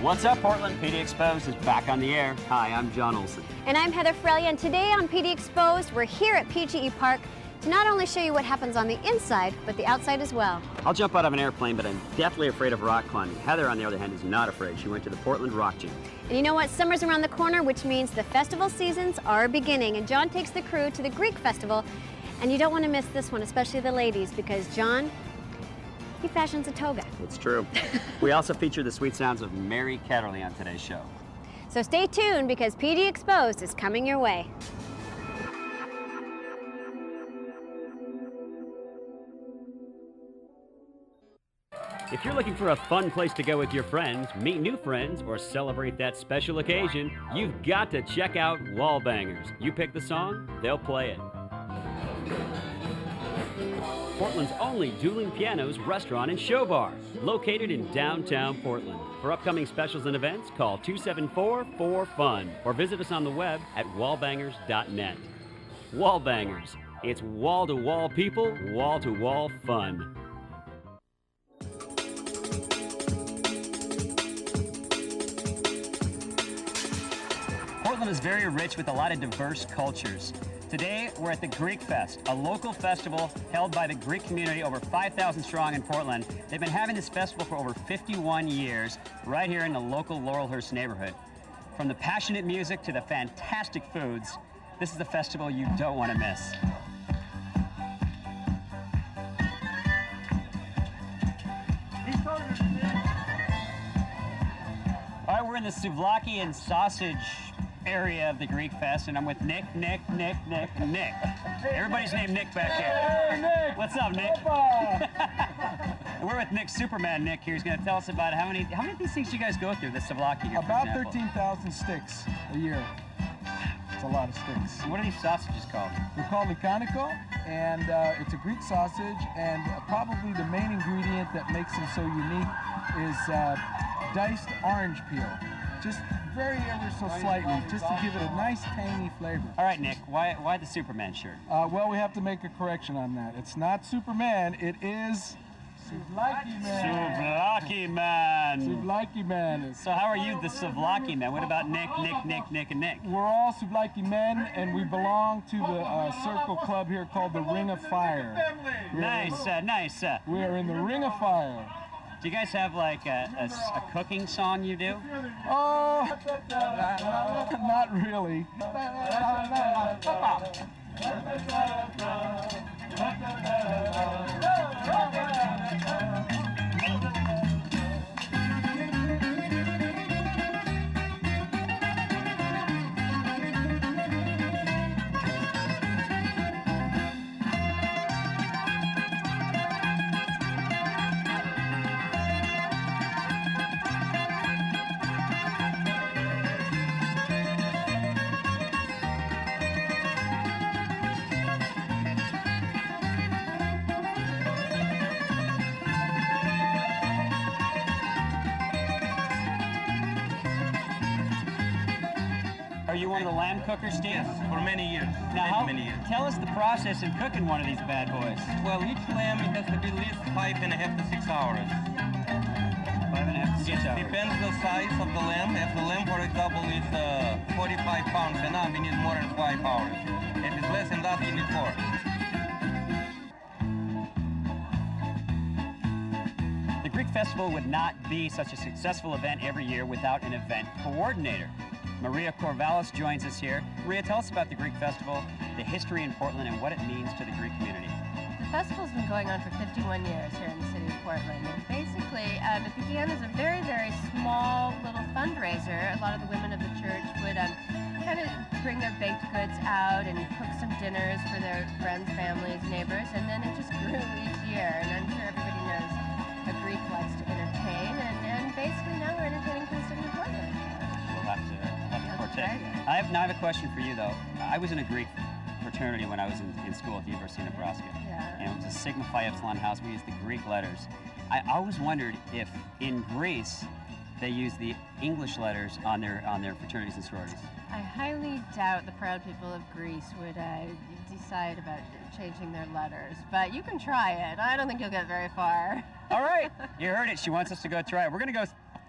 What's up, Portland? PDXposed is back on the air. Hi, I'm John Olson. And I'm Heather Frelia, and today on PDXposed, we're here at PGE Park to not only show you what happens on the inside, but the outside as well. I'll jump out of an airplane, but I'm deathly afraid of rock climbing. Heather, on the other hand, is not afraid. She went to the Portland Rock Gym. And you know what? Summer's around the corner, which means the festival seasons are beginning. And John takes the crew to the Greek festival, and you don't want to miss this one, especially the ladies, because John, he fashions a toga. It's true. We also feature the sweet sounds of Mary Ketterly on today's show. So stay tuned, because PDXposed is coming your way. If you're looking for a fun place to go with your friends, meet new friends, or celebrate that special occasion, you've got to check out Wallbangers. You pick the song, they'll play it. Portland's only dueling pianos restaurant and show bar, located in downtown Portland. For upcoming specials and events, call 274-4FUN or visit us on the web at wallbangers.net. Wallbangers. It's wall-to-wall people, wall-to-wall fun. Portland is very rich with a lot of diverse cultures. Today, we're at the Greek Fest, a local festival held by the Greek community, over 5,000 strong in Portland. They've been having this festival for over 51 years, right here in the local Laurelhurst neighborhood. From the passionate music to the fantastic foods, this is a festival you don't want to miss. All right, we're in the souvlaki and sausage area of the Greek Fest, and I'm with Nick. Everybody's named Nick back here. Hey, Nick! What's up, Nick? We're with Nick, Superman Nick here. He's going to tell us about how many of these things you guys go through, the souvlaki here, About 13,000 sticks a year. It's a lot of sticks. What are these sausages called? They're called licanico, and it's a Greek sausage, and probably the main ingredient that makes them so unique is diced orange peel. Just very ever so slightly, just to give it a nice tangy flavor. All right, Nick, why the Superman shirt? Well, we have to make a correction on that. It's not Superman, it is Souvlaki Man. Souvlaki Man. Souvlaki Man. So how are you the souvlaki man? What about Nick, and Nick? We're all Souvlaki men, and we belong to the circle club here called the Ring of Fire. Nice. We are in the Ring of Fire. Do you guys have like a cooking song you do? Oh, not really. Are you one of the lamb cookers, Steve? Yes, for many years. Now, many years. tell us the process in cooking one of these bad boys. Well, each lamb it has to be at least 5.5 to 6 hours. 5.5 to 6 hours. Depends the size of the lamb. If the lamb, for example, is 45 pounds and up, you need more than 5 hours. If it's less than that, you need 4. The Greek Festival would not be such a successful event every year without an event coordinator. Maria Corvallis joins us here. Maria, tell us about the Greek Festival, the history in Portland, and what it means to the Greek community. The festival's been going on for 51 years here in the city of Portland, and basically it began as a very, very small little fundraiser. A lot of the women of the church would kind of bring their baked goods out and cook some dinners for their friends, families, neighbors, and then it just grew each year, and I'm sure everybody knows a Greek likes to entertain, and basically now we're entertaining for the city of Portland. We'll have to partake. Right. I have a question for you, though. I was in a Greek fraternity when I was in school at the University of Nebraska. Yeah. And it was a Sigma Phi Epsilon house. We used the Greek letters. I always wondered if in Greece they use the English letters on their fraternities and sororities. I highly doubt the proud people of Greece would decide about changing their letters, but you can try it. I don't think you'll get very far. All right, you heard it. She wants us to go try it. We're going to go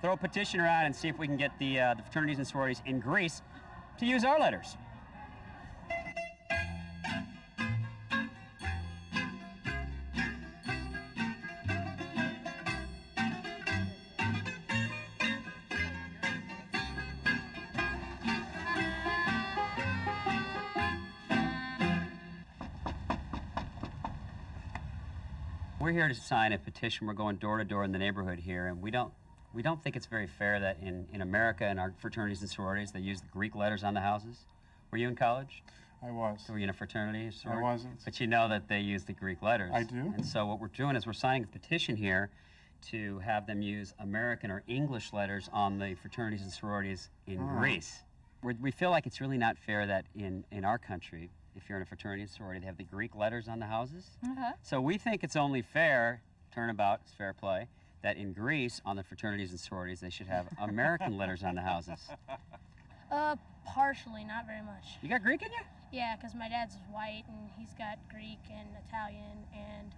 throw a petition around and see if we can get the fraternities and sororities in Greece to use our letters. We're here to sign a petition. We're going door to door in the neighborhood here, and we don't think it's very fair that in America, in our fraternities and sororities, they use the Greek letters on the houses. Were you in college? I was. Were you in a fraternity or sorority? I wasn't. But you know that they use the Greek letters. I do. And so what we're doing is we're signing a petition here to have them use American or English letters on the fraternities and sororities in Greece. We feel like it's really not fair that in our country, if you're in a fraternity and sorority, they have the Greek letters on the houses. So we think it's only fair, turnabout, it's fair play, that in Greece, on the fraternities and sororities, they should have American letters on the houses. Partially, not very much. You got Greek in you? Yeah, because my dad's white and he's got Greek and Italian and...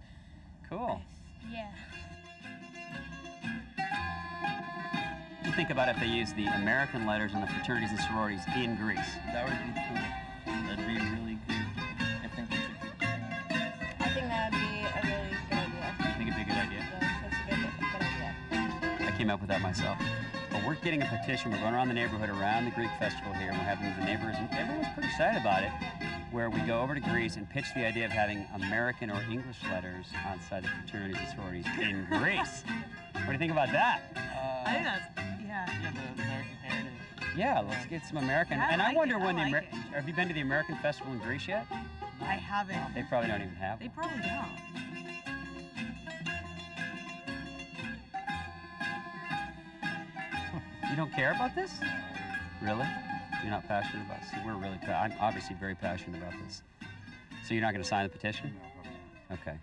Cool. Yeah. What do you think about if they use the American letters on the fraternities and sororities in Greece? That would be cool. That'd be really good. I think it's a good idea. I think that would be a really good idea. You think it'd be a good idea? Yeah, that's a good idea. I came up with that myself. But we're getting a petition. We're going around the neighborhood, around the Greek festival here, and we're having the neighbors, and everyone's pretty excited about it, where we go over to Greece and pitch the idea of having American or English letters outside the fraternities and sororities in Greece. What do you think about that? I think that's, yeah. Yeah, the American heritage. Yeah, let's get some American. I and I like wonder it, when I the like it. have you been to the American festival in Greece yet? I haven't. They probably don't even have They one. probably don't. You don't care about this? Really? You're not passionate about this? We're really, I'm obviously very passionate about this. So you're not going to sign the petition? Okay.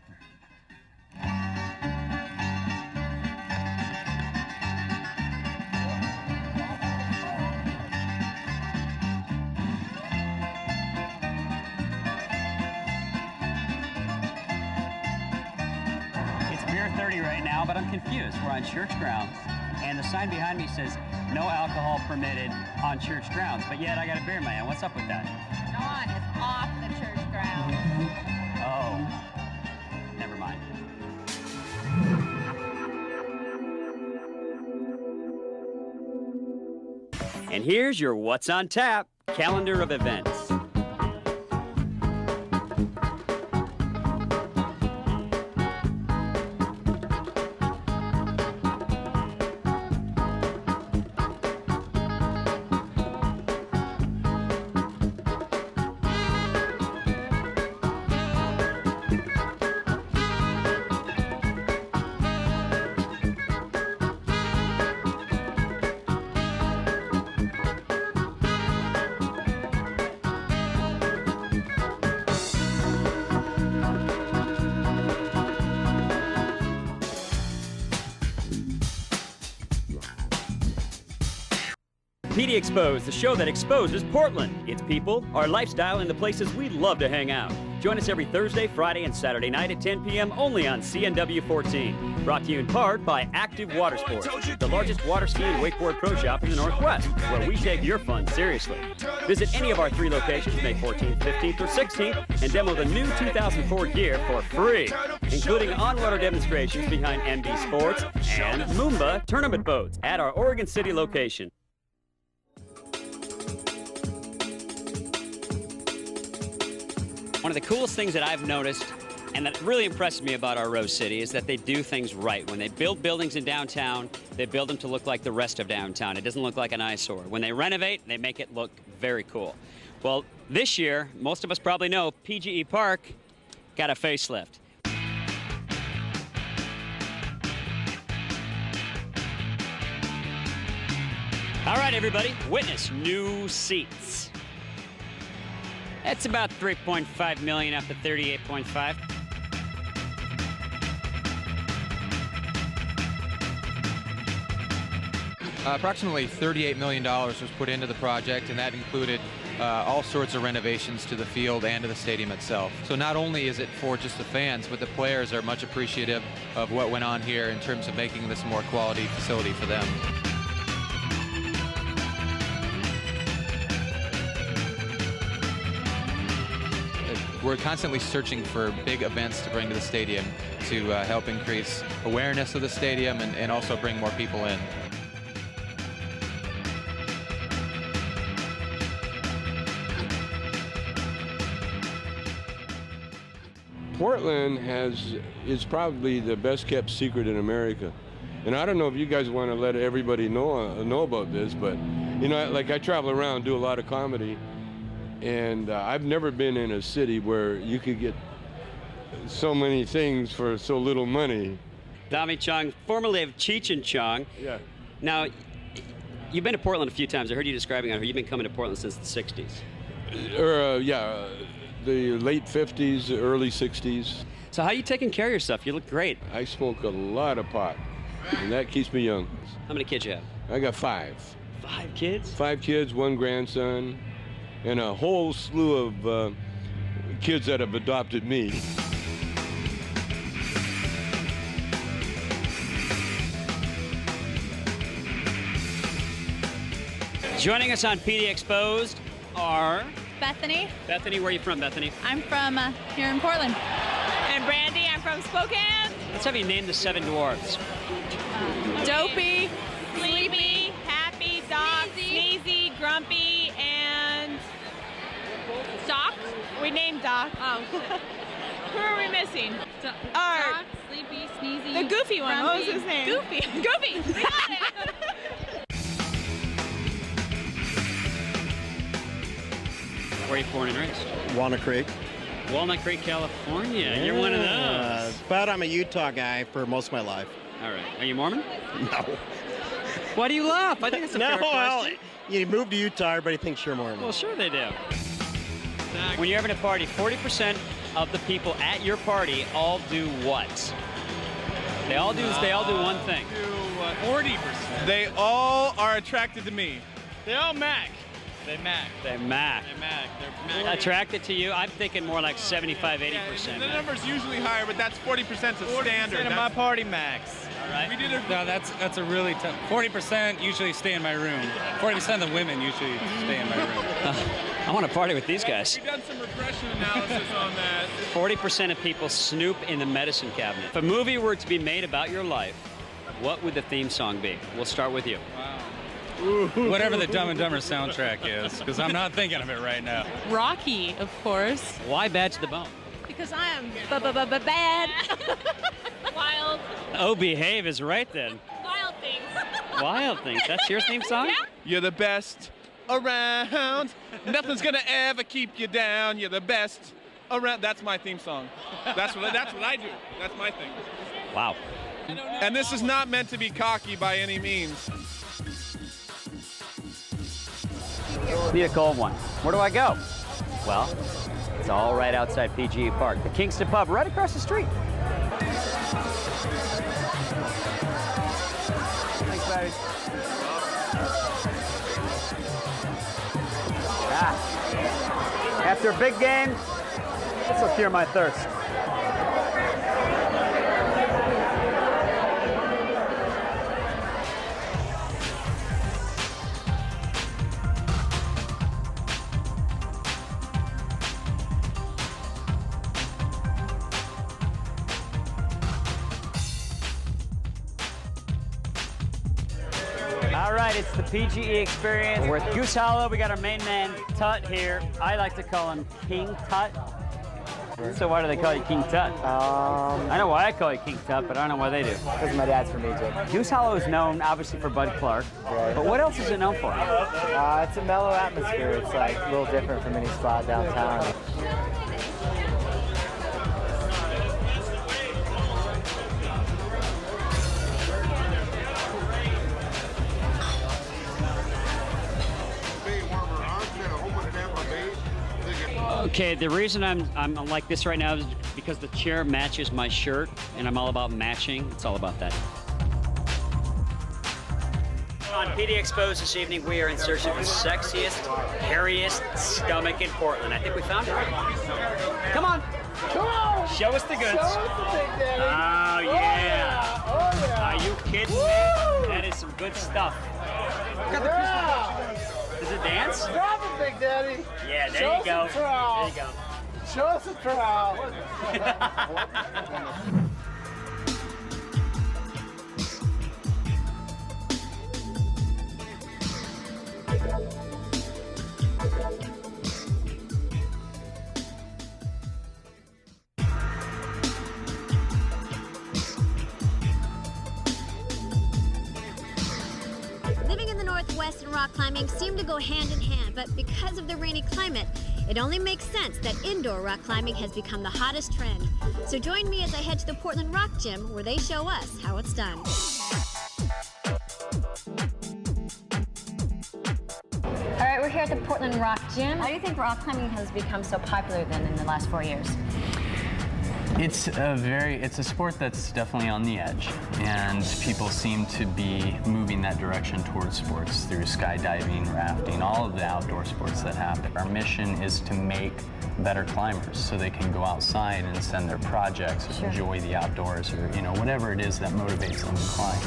It's beer 30 right now, but I'm confused. We're on church grounds, and the sign behind me says, no alcohol permitted on church grounds, but yet I got a beer in my hand. What's up with that? John is off the church grounds. Oh, never mind. And here's your What's on Tap calendar of events. PDXposed, the show that exposes Portland, its people, our lifestyle, and the places we love to hang out. Join us every Thursday, Friday, and Saturday night at 10 p.m. only on CNW 14. Brought to you in part by Active Water Sports, the largest water ski and wakeboard pro shop in the Northwest, where we take your fun seriously. Visit any of our 3 locations, May 14th, 15th, or 16th, and demo the new 2004 gear for free, including on-water demonstrations behind MB Sports and Moomba tournament boats at our Oregon City location. One of the coolest things that I've noticed and that really impresses me about our Rose City is that they do things right. When they build buildings in downtown, they build them to look like the rest of downtown. It doesn't look like an eyesore. When they renovate, they make it look very cool. Well, this year, most of us probably know, PGE Park got a facelift. All right, everybody, witness new seats. That's about $3.5 million up to $38.5. Approximately $38 million was put into the project, and that included all sorts of renovations to the field and to the stadium itself. So not only is it for just the fans, but the players are much appreciative of what went on here in terms of making this a more quality facility for them. We're constantly searching for big events to bring to the stadium to help increase awareness of the stadium and also bring more people in. Portland is probably the best kept secret in America. And I don't know if you guys want to let everybody know about this, but you know, like I travel around, do a lot of comedy, and I've never been in a city where you could get so many things for so little money. Tommy Chong, formerly of Cheech and Chong. Yeah. Now, you've been to Portland a few times. I heard you describing it. You've been coming to Portland since the 60s. Yeah, the late 50s, early 60s. So how are you taking care of yourself? You look great. I smoke a lot of pot, and that keeps me young. How many kids you have? I got 5. 5 kids? 5 kids, 1 grandson, and a whole slew of kids that have adopted me. Joining us on PDXposed are... Bethany. Bethany, where are you from, Bethany? I'm from here in Portland. And Brandy, I'm from Spokane. Let's have you name the 7 dwarves. Dopey, Sleepy, Happy, Doc, Sneezy, Grumpy, and... Doc? We named Doc. Oh. Who are we missing? Doc, Sleepy, Sneezy, the goofy one. Grumpy. What was his name? Goofy. Goofy. We got it. Where are you born and raised? Walnut Creek. Walnut Creek, California. Yeah. You're one of those. But I'm a Utah guy for most of my life. All right. Are you Mormon? No. Why do you laugh? I think it's a fair question. Well, you move to Utah, everybody thinks you're Mormon. Well, sure they do. When you're having a party, 40% of the people at your party all do what? They all do one thing. 40%. They all are attracted to me. They all mac. They mac. They mac. They mac. They're mac. Attracted to you? I'm thinking more like 75, 80%. Yeah, the number's usually higher, but that's 40% is standard. 40% of my party max. All right. We did a... No, that's a really tough. 40% usually stay in my room. 40% of the women usually stay in my room. I want to party with these guys. We've done some regression analysis on that. 40% of people snoop in the medicine cabinet. If a movie were to be made about your life, what would the theme song be? We'll start with you. Wow. Whatever the Dumb and Dumber soundtrack is, because I'm not thinking of it right now. Rocky, of course. Why Bad to the Bone? Because I am bad. Wild. Oh, Behave is right then. Wild Things. Wild Things. That's your theme song? Yeah. You're the best around. Nothing's gonna ever keep you down. You're the best around. That's my theme song. That's what I do. That's my thing. Wow. And this is not meant to be cocky by any means. Need a cold one. Where do I go? Well, it's all right outside PGE Park. The Kingston Pub right across the street. Thanks, buddy. After a big game, this will cure my thirst. All right, it's the PGE experience. We're at Goose Hollow. We got our main man, Tut, here. I like to call him King Tut. So why do they call you King Tut? I know why I call you King Tut, but I don't know why they do. Because my dad's from Egypt. Goose Hollow is known, obviously, for Bud Clark. Right. But what else is it known for? It's a mellow atmosphere. It's like a little different from any spot downtown. Okay, the reason I'm like this right now is because the chair matches my shirt, and I'm all about matching. It's all about that. On PDXposed this evening, we are in search of the sexiest, hairiest stomach in Portland. I think we found it. Come on. Come on. Show us the goods. Show us the Big Daddy. Oh, yeah. Oh, yeah. Are you kidding me? That is some good stuff. Yeah. Does it dance? Drop it, Big Daddy. Yeah, there you go. There you go. Show us a trowel. Living in the Northwest and rock climbing seem to go hand in hand, but because of the rainy climate, it only makes sense that indoor rock climbing has become the hottest trend. So join me as I head to the Portland Rock Gym where they show us how it's done. All right, we're here at the Portland Rock Gym. How do you think rock climbing has become so popular then in the last 4 years? It's a sport that's definitely on the edge, and people seem to be moving that direction towards sports through skydiving, rafting, all of the outdoor sports that happen. Our mission is to make better climbers so they can go outside and send their projects, or enjoy the outdoors, or whatever it is that motivates them to climb.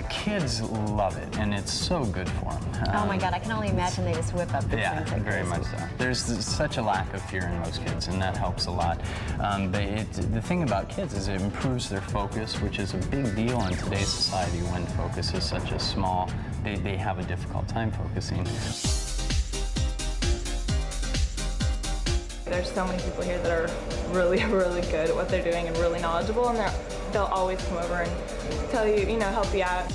Kids love it, and it's so good for them. Oh my God, I can only imagine they just whip up the Yeah, things like very this. much so. There's such a lack of fear in most kids, and that helps a lot. But the thing about kids is it improves their focus, which is a big deal in today's society when focus is such a small, they have a difficult time focusing. There's so many people here that are really, really good at what they're doing and really knowledgeable, and they'll always come over and tell you, help you out.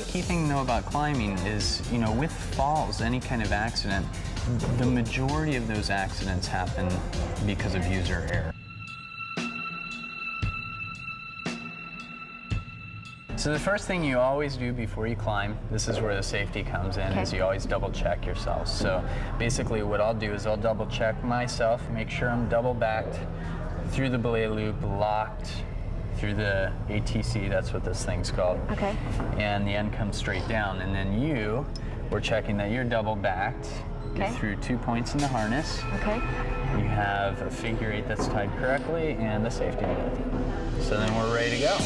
Key thing to know about climbing is, with falls, any kind of accident, the majority of those accidents happen because of user error. So the first thing you always do before you climb, this is where the safety comes in, is you always double check yourself. So basically what I'll do is I'll double check myself, make sure I'm double backed through the belay loop, locked through the ATC, that's what this thing's called. Okay. And the end comes straight down. And then we're checking that you're double backed. Get through 2 points in the harness. Okay. You have a figure 8 that's tied correctly and the safety net. So then we're ready to go.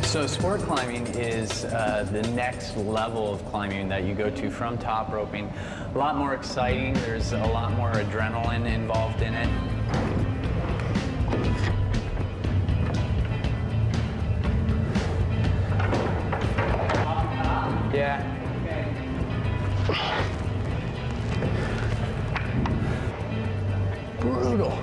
So sport climbing is the next level of climbing that you go to from top roping. A lot more exciting. There's a lot more adrenaline involved in it. Yeah. Brutal.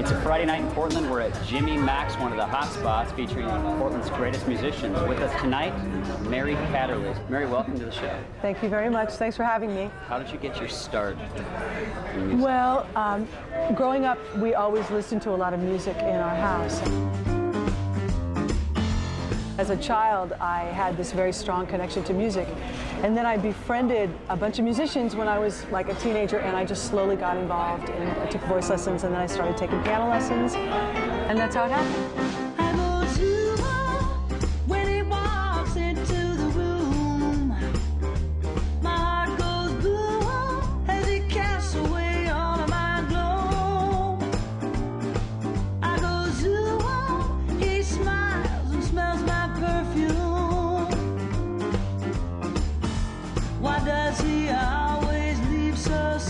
It's a Friday night in Portland. We're at Jimmy Mac's, one of the hot spots featuring Portland's greatest musicians. With us tonight, Mary Catterley. Mary, welcome to the show. Thank you very much. Thanks for having me. How did you get your start? Well, growing up, we always listened to a lot of music in our house. as a child, I had this very strong connection to music. And then I befriended a bunch of musicians when I was like a teenager, and I just slowly got involved. And I took voice lessons, and then I started taking piano lessons, and that's how it happened.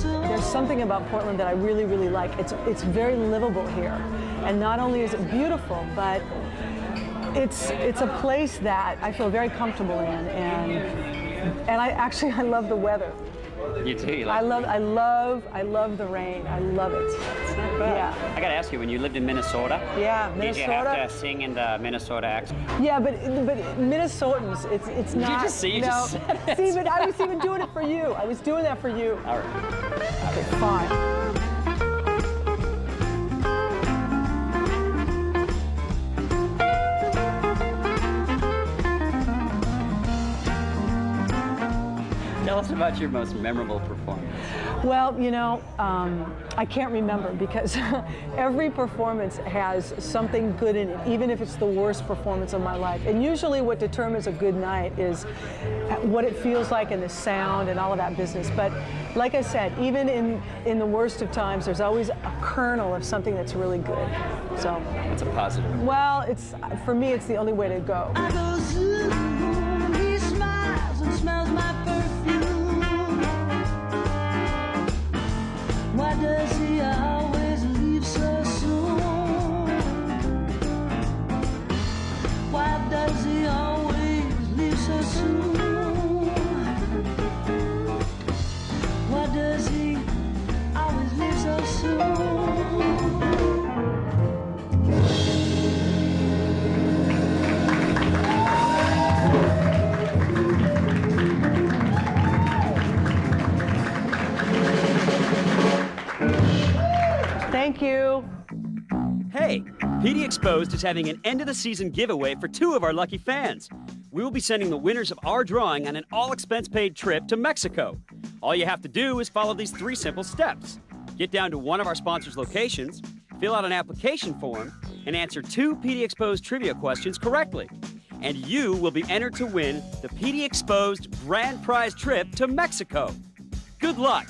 There's something about Portland that I really, really like. It's very livable here. And not only is it beautiful, but it's a place that I feel very comfortable in. And I love the weather. You too. I love the rain. I love it. It's not bad. Yeah. I got to ask you, when you lived in Minnesota, yeah, did you have to sing in the Minnesota accent? Yeah, but Minnesotans, it's not. You just said it. See, but I was even doing it for you. I was doing that for you. All right. Okay, fine. Tell us about your most memorable performance. Well, you know, I can't remember because every performance has something good in it, even if it's the worst performance of my life. And usually what determines a good night is what it feels like in the sound and all of that business. But like I said, even in the worst of times, there's always a kernel of something that's really good. So it's a positive. Well, for me, it's the only way to go. I go zoom, he smiles and smells my perfume. Why does he always leave so soon? Why does he always leave so soon? Why does he always leave so soon? Thank you. Hey, PDXposed is having an end-of-the-season giveaway for 2 of our lucky fans. We will be sending the winners of our drawing on an all-expense-paid trip to Mexico. All you have to do is follow these 3 simple steps. Get down to one of our sponsors' locations, fill out an application form, and answer 2 PDXposed trivia questions correctly. And you will be entered to win the PDXposed Grand Prize trip to Mexico. Good luck!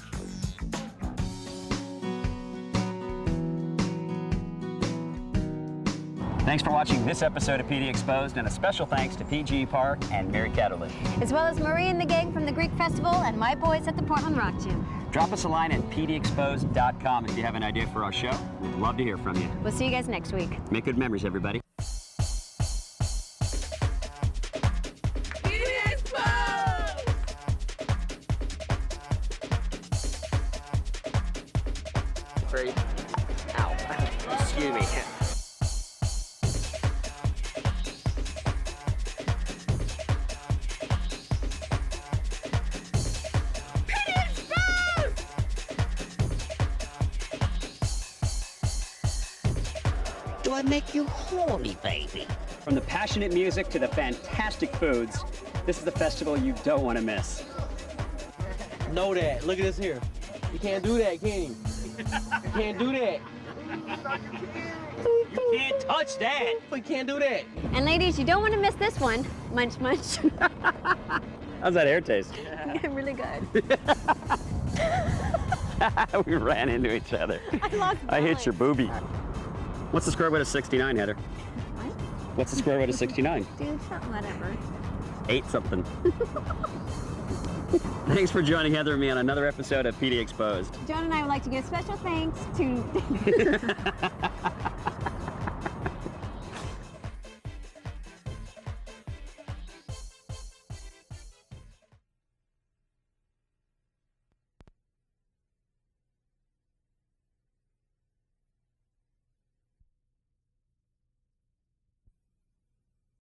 Thanks for watching this episode of PDXposed, and a special thanks to PG Park and Mary Catterlin. As well as Marie and the gang from the Greek Festival and my boys at the Portland Rock Gym. Drop us a line at pdexposed.com if you have an idea for our show. We'd love to hear from you. We'll see you guys next week. Make good memories, everybody. Very. Ow. Excuse me. Do I make you horny, baby? From the passionate music to the fantastic foods, this is the festival you don't want to miss. Know that. Look at this here. You can't do that, can you? You can't do that. You can't touch that. You can't do that. And ladies, you don't want to miss this one. Munch, munch. How's that hair taste? Really good. We ran into each other. I hit your boobie. What's the square root of 69, Heather? What? What's the square root of 69? Dude, whatever. 8 something. Thanks for joining Heather and me on another episode of PDXposed. John and I would like to give special thanks to...